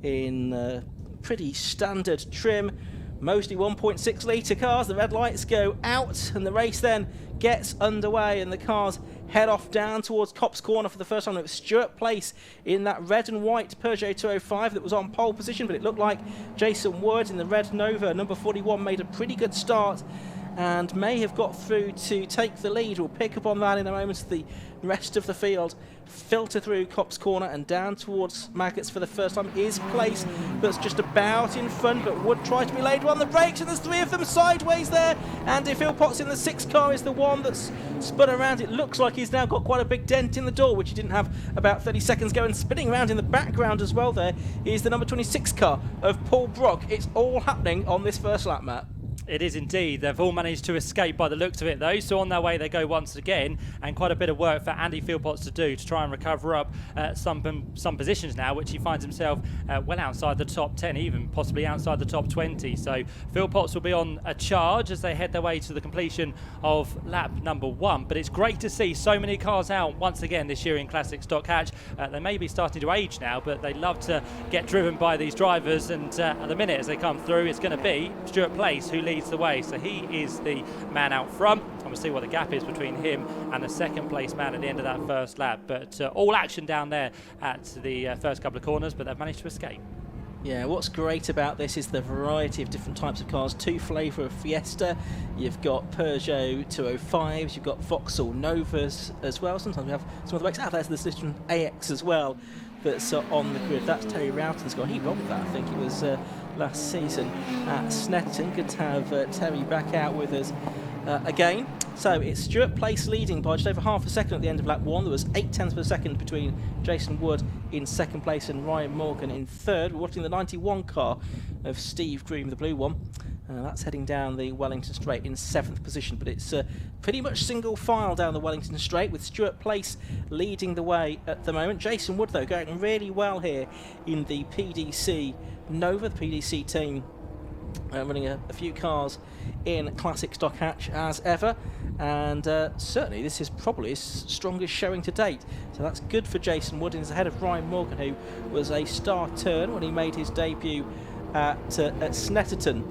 in pretty standard trim. Mostly 1.6 litre cars. The red lights go out and the race then gets underway, and the cars head off down towards Copse Corner for the first time. It was Stuart Place in that red and white Peugeot 205 that was on pole position, but it looked like Jason Wood in the red Nova, number 41, made a pretty good start and may have got through to take the lead. We'll pick up on that in a moment. The rest of the field filter through Copse Corner and down towards Maggots for the first time is Place, that's just about in front, but Wood tries to be later on the brakes, and there's three of them sideways there. Andy Philpotts in the 6 car is the one that's spun around. It looks like he's now got quite a big dent in the door, which he didn't have about 30 seconds ago, and spinning around in the background as well there is the number 26 car of Paul Brock. It's all happening on this first lap, Matt. It is indeed. They've all managed to escape by the looks of it, though. So on their way they go once again, and quite a bit of work for Andy Philpotts to do to try and recover up some positions now, which he finds himself well outside the top 10, even possibly outside the top 20. So Philpotts will be on a charge as they head their way to the completion of lap number 1. But it's great to see so many cars out once again this year in Classic Stock Hatch. They may be starting to age now, but they love to get driven by these drivers, and at the minute as they come through, it's going to be Stuart Place who leads the way. So he is the man out front, and we'll see what the gap is between him and the second place man at the end of that first lap. But all action down there at the first couple of corners, but they've managed to escape. Yeah, what's great about this is the variety of different types of cars. 2 flavour of Fiesta, you've got Peugeot 205s, you've got Vauxhall Novas as well. Sometimes we have some of the bikes out there's the Citroen AX as well that's on the grid. That's Terry Roughton's car. He robbed that, I think it was last season at Snetterton. Good to have Terry back out with us again. So it's Stuart Place leading by just over half a second at the end of lap 1. There was 0.8 of a second between Jason Wood in second place and Ryan Morgan in third. We're watching the 91 car of Steve Groom, the blue one. That's heading down the Wellington Straight in 7th position, but it's pretty much single file down the Wellington Straight with Stuart Place leading the way at the moment. Jason Wood, though, going really well here in the PDC Nova, the PDC team running a few cars in Classic Stock Hatch as ever, and certainly this is probably his strongest showing to date, so that's good for Jason Wood. He's ahead of Ryan Morgan, who was a star turn when he made his debut at Snetterton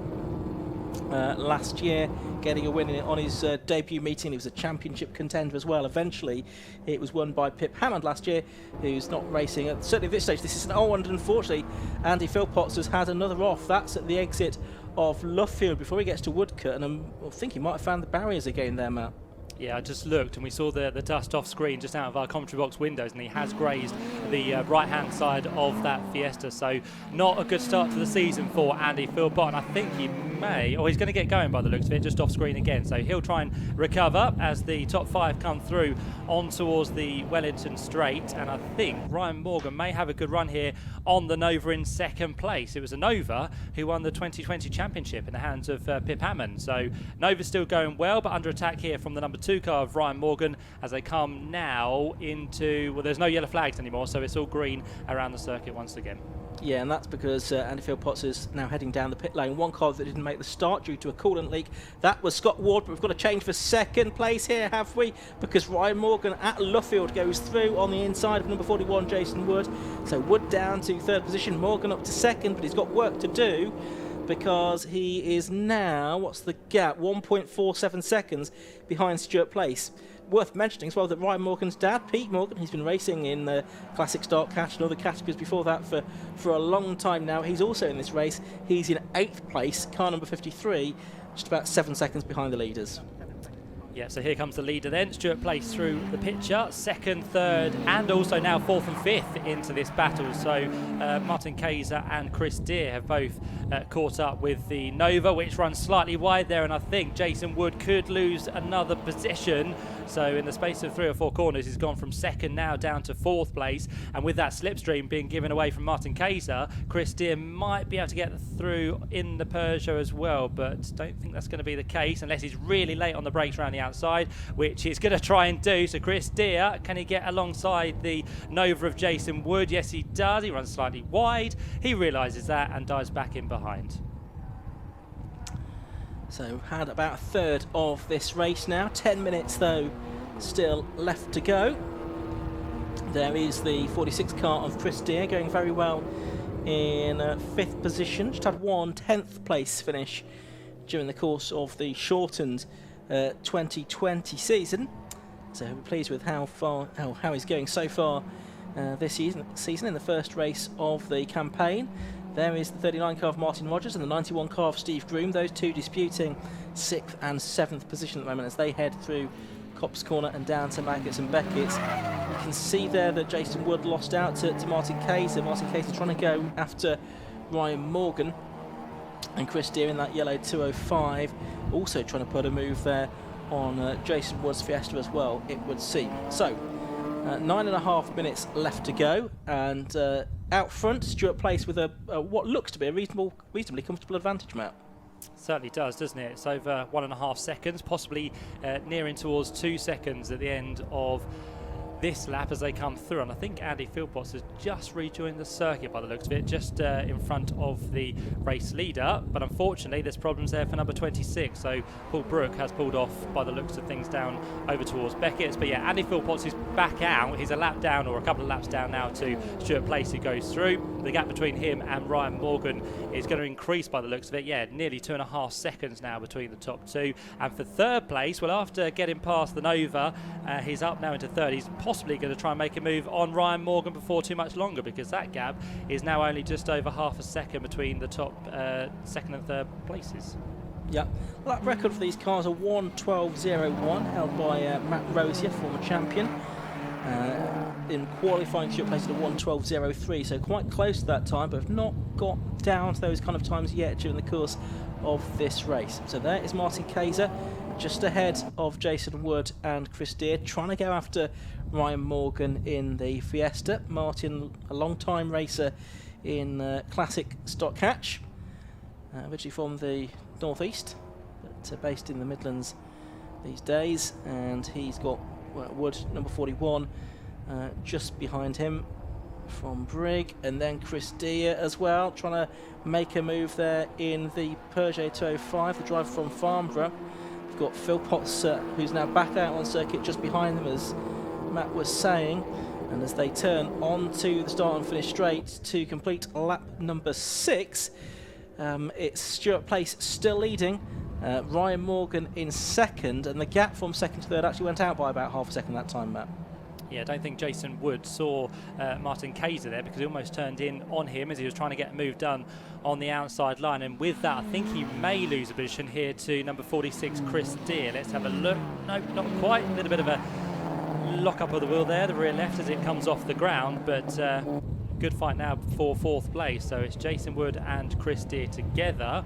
last year, getting a win on his debut meeting. He was a championship contender as well. Eventually it was won by Pip Hammond last year, who's not racing certainly at this stage. This is and unfortunately Andy Philpotts has had another off. That's at the exit of Luffield before he gets to Woodcote, and I think he might have found the barriers again there, Matt. Yeah, I just looked and we saw the dust off screen just out of our commentary box windows, and he has grazed the right-hand side of that Fiesta. So not a good start to the season for Andy Philpott, and I think he may, or he's going to get going by the looks of it, just off screen again. So he'll try and recover as the top 5 come through on towards the Wellington Straight, and I think Ryan Morgan may have a good run here on the Nova in second place. It was a Nova who won the 2020 championship in the hands of Pip Hammond. So Nova's still going well, but under attack here from the number 2 car of Ryan Morgan as they come now into, well, there's no yellow flags anymore, so it's all green around the circuit once again. Yeah, and that's because Andy Philpotts is now heading down the pit lane. One car that didn't make the start due to a coolant leak, that was Scott Ward, but we've got to change for second place here, have we? Because Ryan Morgan at Luffield goes through on the inside of number 41, Jason Wood. So Wood down to third position, Morgan up to second, but he's got work to do because he is now, what's the gap? 1.47 seconds behind Stuart Place. Worth mentioning as well that Ryan Morgan's dad, Pete Morgan, he's been racing in the Classic Stock Hatch and other categories before that for a long time now. He's also in this race. He's in 8th place, car number 53, just about 7 seconds behind the leaders. Yeah, so here comes the leader then. Stuart Place through the picture, 2nd, 3rd, and also now 4th and 5th into this battle. So Martin Kayser and Chris Deere have both caught up with the Nova, which runs slightly wide there, and I think Jason Wood could lose another position. So in the space of 3 or 4 corners, he's gone from 2nd now down to 4th place, and with that slipstream being given away from Martin Kayser, Chris Deere might be able to get through in the Peugeot as well, but don't think that's going to be the case unless he's really late on the brakes around the outside, which he's going to try and do. So Chris Deere, can he get alongside the Nova of Jason Wood? Yes, he does. He runs slightly wide. He realises that and dives back in behind. So had about a third of this race now. 10 minutes though still left to go. There is the 46 car of Chris Deere going very well in 5th position. Just had one 10th place finish during the course of the shortened 2020 season. So we're pleased with how he's going so far this season in the first race of the campaign. There is the 39 car of Martin Rogers and the 91 car of Steve Groom, those two disputing 6th and 7th position at the moment as they head through Copse Corner and down to Maggots and Beckett's. You can see there that Jason Wood lost out to Martin Kayser. Martin Kayser trying to go after Ryan Morgan, and Chris Deere in that yellow 205 also trying to put a move there on Jason Wood's Fiesta as well, it would seem. So 9.5 minutes left to go, and out front Stuart Place with a what looks to be a reasonably comfortable advantage, Matt. Certainly does, doesn't it? It's over 1.5 seconds, possibly nearing towards 2 seconds at the end of this lap as they come through. And I think Andy Philpotts has just rejoined the circuit by the looks of it, just in front of the race leader. But unfortunately, there's problems there for number 26. So Paul Brook has pulled off by the looks of things down over towards Beckett's. But yeah, Andy Philpotts is back out. He's a lap down, or a couple of laps down now, to Stuart Place, who goes through. The gap between him and Ryan Morgan is going to increase by the looks of it. Yeah, nearly 2.5 seconds now between the top two. And for third place, well, after getting past the Nova, he's up now into third. He's possibly going to try and make a move on Ryan Morgan before too much longer, because that gap is now only just over half a second between the top second and third places. Yeah, well, that record for these cars are 1:12.01, held by Matt Rosier, former champion. In qualifying, Stuart Place at a 1:12.03, so quite close to that time, but have not got down to those kind of times yet during the course of this race. So there is Martin Kayser, just ahead of Jason Wood and Chris Deere, trying to go after Ryan Morgan in the Fiesta. Martin, a long-time racer in classic stock catch, originally from the northeast, but based in the Midlands these days, and he's got Wood, number 41, just behind him from Brigg, and then Chris Deere as well, trying to make a move there in the Peugeot 205, the driver from Farnborough. We've got Philpotts, who's now back out on circuit just behind them, as Matt was saying, and as they turn onto the start and finish straight to complete lap number 6, it's Stuart Place still leading, Ryan Morgan in second, and the gap from second to third actually went out by about half a second that time, Matt. Yeah, I don't think Jason Wood saw Martin Kayser there, because he almost turned in on him as he was trying to get a move done on the outside line, and with that I think he may lose a position here to number 46 Chris Deere. Let's have a look. No, not quite. A little bit of a lock up of the wheel there, the rear left, as it comes off the ground, but good fight now for fourth place. So it's Jason Wood and Chris Deere together.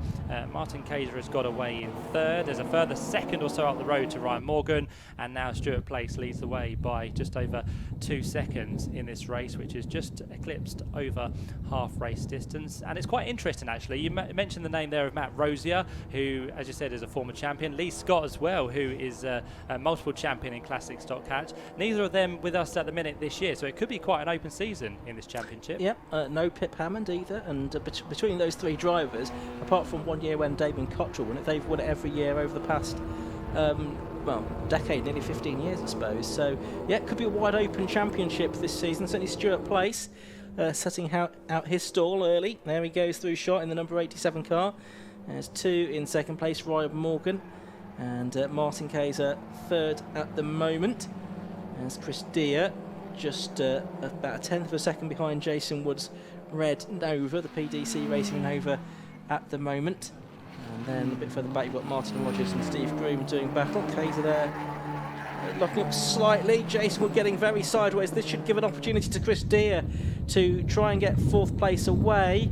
Martin Kayser has got away in third. There's a further second or so up the road to Ryan Morgan, and now Stuart Place leads the way by just over 2 seconds in this race, which is just eclipsed over half race distance. And it's quite interesting, actually. You mentioned the name there of Matt Rosier, who, as you said, is a former champion. Lee Scott as well, who is a multiple champion in classic stock catch. Neither of them with us at the minute this year, so it could be quite an open season in this championship. Yep, no Pip Hammond either, and between those three drivers, apart from 1 year when Damon Cottrell won it, they've won it every year over the past decade, nearly 15 years I suppose. So yeah, it could be a wide open championship this season. Certainly Stuart Place setting out his stall early. There he goes through shot in the number 87 car. There's 2 in second place, Ryan Morgan, and Martin Kayser third at the moment. There's Chris Deere, just about a tenth of a second behind Jason Wood's red Nova, the PDC Racing Nova at the moment. And then a bit further back you've got Martin Rogers and Steve Groom doing battle. Kayser there locking up slightly. Jason Wood getting very sideways. This should give an opportunity to Chris Deere to try and get fourth place away.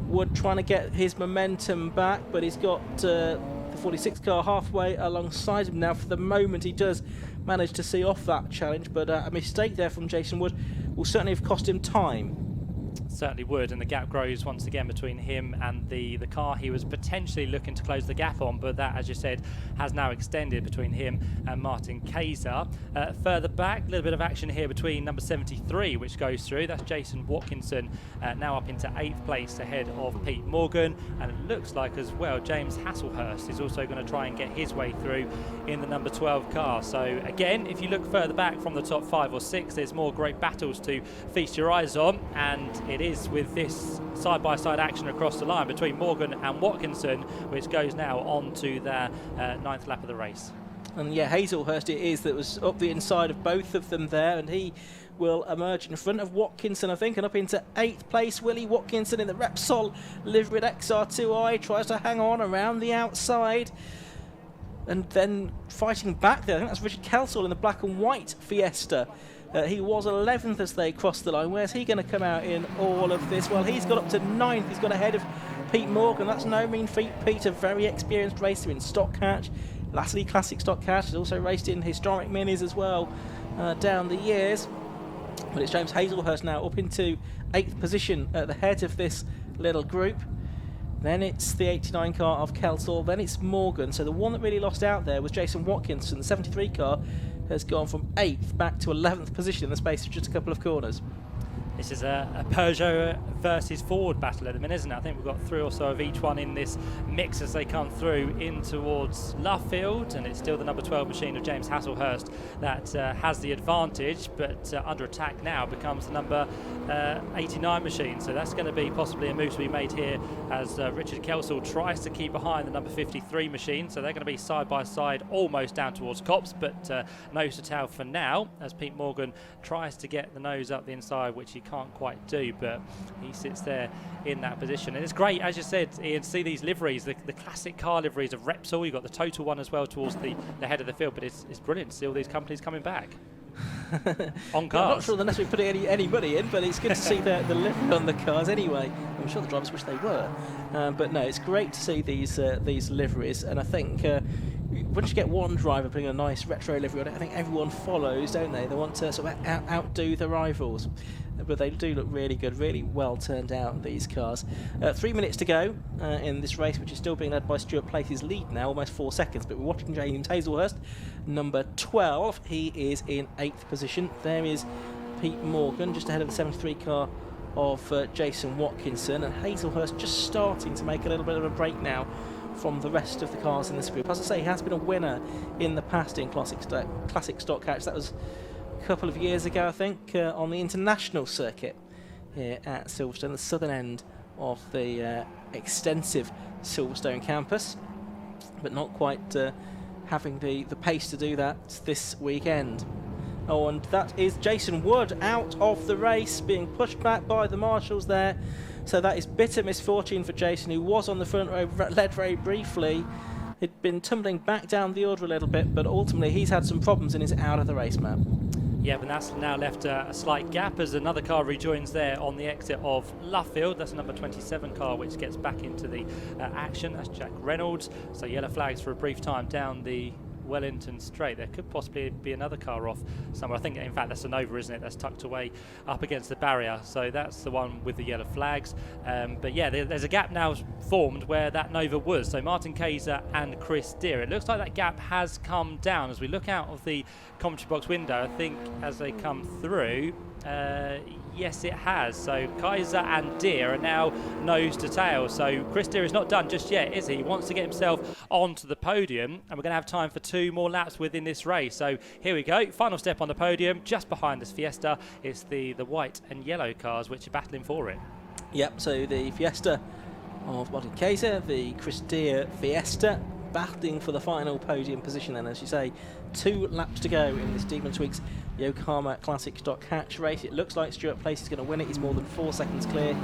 Wood trying to get his momentum back, but he's got the 46 car halfway alongside him now. For the moment he does manage to see off that challenge, but a mistake there from Jason Wood will certainly have cost him time. Certainly would, and the gap grows once again between him and the car he was potentially looking to close the gap on, but that, as you said, has now extended between him and Martin Kayser. Further back, a little bit of action here between number 73, which goes through. That's Jason Watkinson, now up into 8th place ahead of Pete Morgan, and it looks like as well James Hasselhurst is also going to try and get his way through in the number 12 car. So again, if you look further back from the top 5 or 6, there's more great battles to feast your eyes on, and it is with this side-by-side action across the line between Morgan and Watkinson, which goes now on to their 9th lap of the race. And yeah, Hazelhurst it is that was up the inside of both of them there, and he will emerge in front of Watkinson, I think, and up into 8th place. Willie Watkinson in the Repsol liveried XR2i tries to hang on around the outside, and then fighting back there, I think that's Richard Kelsall in the black and white Fiesta. He was 11th as they crossed the line. Where's he going to come out in all of this? Well, he's got up to 9th. He's got ahead of Pete Morgan. That's no mean feat. Pete, a very experienced racer in stock catch, Lassley Classic stock catch. He's also raced in historic minis as well down the years. But it's James Hazelhurst now up into 8th position at the head of this little group. Then it's the 89 car of Kelsall. Then it's Morgan. So the one that really lost out there was Jason Watkinson. The 73 car has gone from 8th back to 11th position in the space of just a couple of corners. This is a Peugeot versus Ford battle at the minute, isn't it? I think we've got 3 or so of each one in this mix as they come through in towards Luffield, and it's still the number 12 machine of James Hazelhurst that has the advantage, but under attack now becomes the number 89 machine. So that's going to be possibly a move to be made here as Richard Kelsall tries to keep behind the number 53 machine. So they're going to be side by side almost down towards Copse, but nose to tail for now as Pete Morgan tries to get the nose up the inside, which he can't quite do, but he sits there in that position. And it's great, as you said, Ian, see these liveries, the classic car liveries of Repsol. You've got the total one as well towards the head of the field, but it's brilliant to see all these companies coming back on cars. I'm not sure they're necessarily putting any money in, but it's good to see the livery on the cars anyway. I'm sure the drivers wish they were, but no, it's great to see these liveries, and I think once you get one driver putting a nice retro livery on it, I think everyone follows, don't they? They want to sort of outdo the rivals. But they do look really good, really well turned out, these cars. 3 minutes to go in this race, which is still being led by Stuart Place's lead now, almost 4 seconds. But we're watching James Hazelhurst, number 12. He is in 8th position. There is Pete Morgan, just ahead of the 73 car of Jason Watkinson. And Hazelhurst just starting to make a little bit of a break now from the rest of the cars in this group. As I say, he has been a winner in the past in classic stock catch. That was couple of years ago, I think, on the international circuit here at Silverstone, the southern end of the extensive Silverstone campus, but not quite having the pace to do that this weekend. Oh, and that is Jason Wood out of the race, being pushed back by the marshals there. So that is bitter misfortune for Jason, who was on the front row, led very briefly. He'd been tumbling back down the order a little bit, but ultimately he's had some problems and is out of the race, Matt. Yeah, but that's now left a slight gap as another car rejoins there on the exit of Luffield. That's a number 27 car which gets back into the action. That's Jack Reynolds. So yellow flags for a brief time down the Wellington Straight. There could possibly be another car off somewhere. I think, in fact, that's a Nova, isn't it? That's tucked away up against the barrier. So that's the one with the yellow flags. But yeah, there's a gap now formed where that Nova was. So Martin Kayser and Chris Deere. It looks like that gap has come down as we look out of the commentary box window. I think as they come through, yes, it has. So Kaiser and Deere are now nose to tail. So Chris Deere is not done just yet, is he? He wants to get himself onto the podium, and we're going to have time for 2 more laps within this race. So here we go. Final step on the podium. Just behind this Fiesta is the white and yellow cars which are battling for it. Yep, so the Fiesta of Martin Kayser, the Chris Deere Fiesta, battling for the final podium position. And as you say, 2 laps to go in this Demon Tweeks Yokohama Classic Stock Hatch race. It looks like Stuart Place is going to win it. He's more than 4 seconds clear,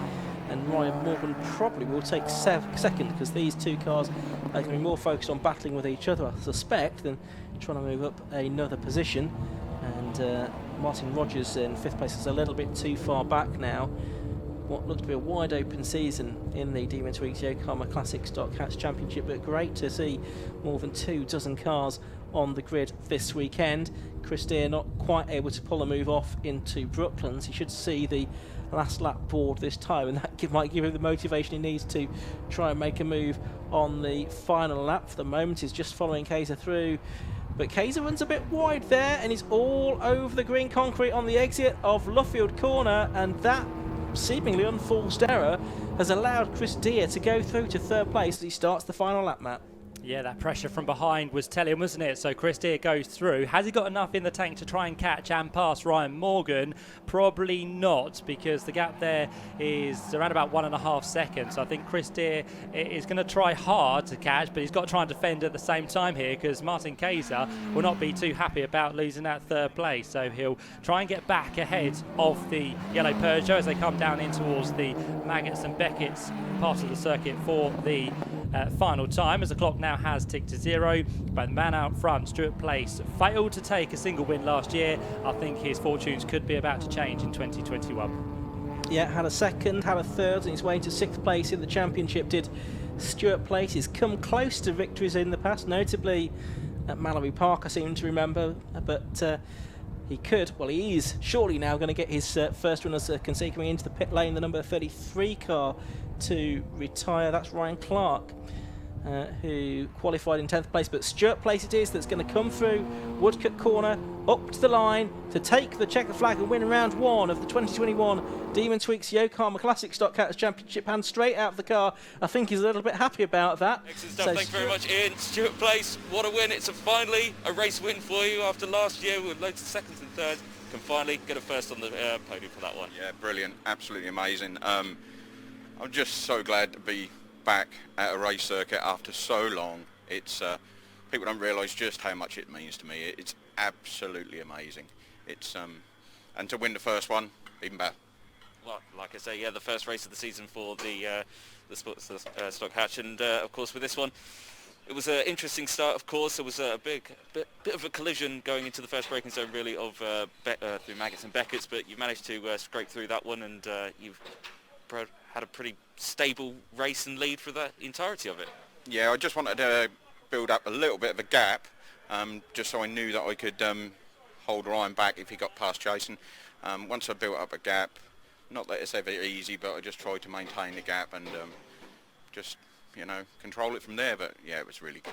and Ryan Morgan probably will take second, because these 2 cars are going to be more focused on battling with each other, I suspect, than trying to move up another position. And Martin Rogers in 5th place is a little bit too far back now. What looked to be a wide open season in the Demon Tweeks Yokohama Classic Stock Hatch Championship, but great to see more than 24 cars on the grid this weekend. Chris Deere not quite able to pull a move off into Brooklands. He should see the last lap board this time, and that might give him the motivation he needs to try and make a move on the final lap. For the moment, he's just following Kayser through, but Kayser runs a bit wide there, and he's all over the green concrete on the exit of Luffield Corner, and that seemingly unforced error has allowed Chris Deere to go through to 3rd place as he starts the final lap, Matt. Yeah, that pressure from behind was telling, wasn't it? So Chris Deere goes through. Has he got enough in the tank to try and catch and pass Ryan Morgan? Probably not, because the gap there is around about 1.5 seconds. So I think Chris Deere is going to try hard to catch, but he's got to try and defend at the same time here, because Martin Kayser will not be too happy about losing that third place. So he'll try and get back ahead of the yellow Peugeot as they come down in towards the Maggots and Beckett's part of the circuit for the final time, as the clock now has ticked to 0. But the man out front, Stuart Place, failed to take a single win last year. I think his fortunes could be about to change in 2021. Yeah, had a second, had a third, and his way to 6th place in the championship did Stuart Place. He's come close to victories in the past, notably at Mallory Park, I seem to remember, but he is surely now going to get his first win as can see coming into the pit lane, the number 33 car to retire. That's Ryan Clark, who qualified in 10th place, but Stuart Place it is that's going to come through Woodcut Corner up to the line to take the checker flag and win round 1 of the 2021 Demon Tweeks Yokohama Classic Stock Cats Championship, and straight out of the car. I think he's a little bit happy about that. Excellent stuff. Thanks very much, Ian. Stuart Place, what a win. It's finally a race win for you after last year with loads of seconds and thirds. Can finally get a first on the podium for that one. Yeah, brilliant. Absolutely amazing. I'm just so glad to be back at a race circuit after so long. It's people don't realise just how much it means to me. It's absolutely amazing. It's and to win the first one, even better. Well, like I say, yeah, the first race of the season for the Stock Hatch, and of course with this one, it was an interesting start. Of course, there was a bit of a collision going into the first braking zone, really, of through Maggots and Beckett's, but you've managed to scrape through that one, and you've had a pretty stable race and lead for the entirety of it. Yeah, I just wanted to build up a little bit of a gap, just so I knew that I could hold Ryan back if he got past Jason. Once I built up a gap, not that it's ever easy, but I just tried to maintain the gap and just, control it from there. But yeah, it was really good.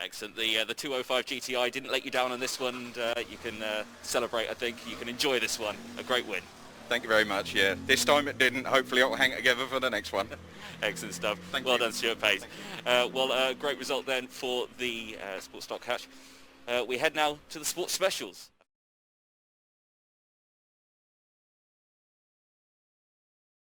Excellent. The 205 GTI didn't let you down on this one, and you can celebrate. I think you can enjoy this one. A great win. Thank you very much. Yeah, this time it didn't. Hopefully it'll hang together for the next one. Excellent stuff. Well done, Stuart Pace. Great result then for the Sports Stock Hatch. We head now to the Sports Specials.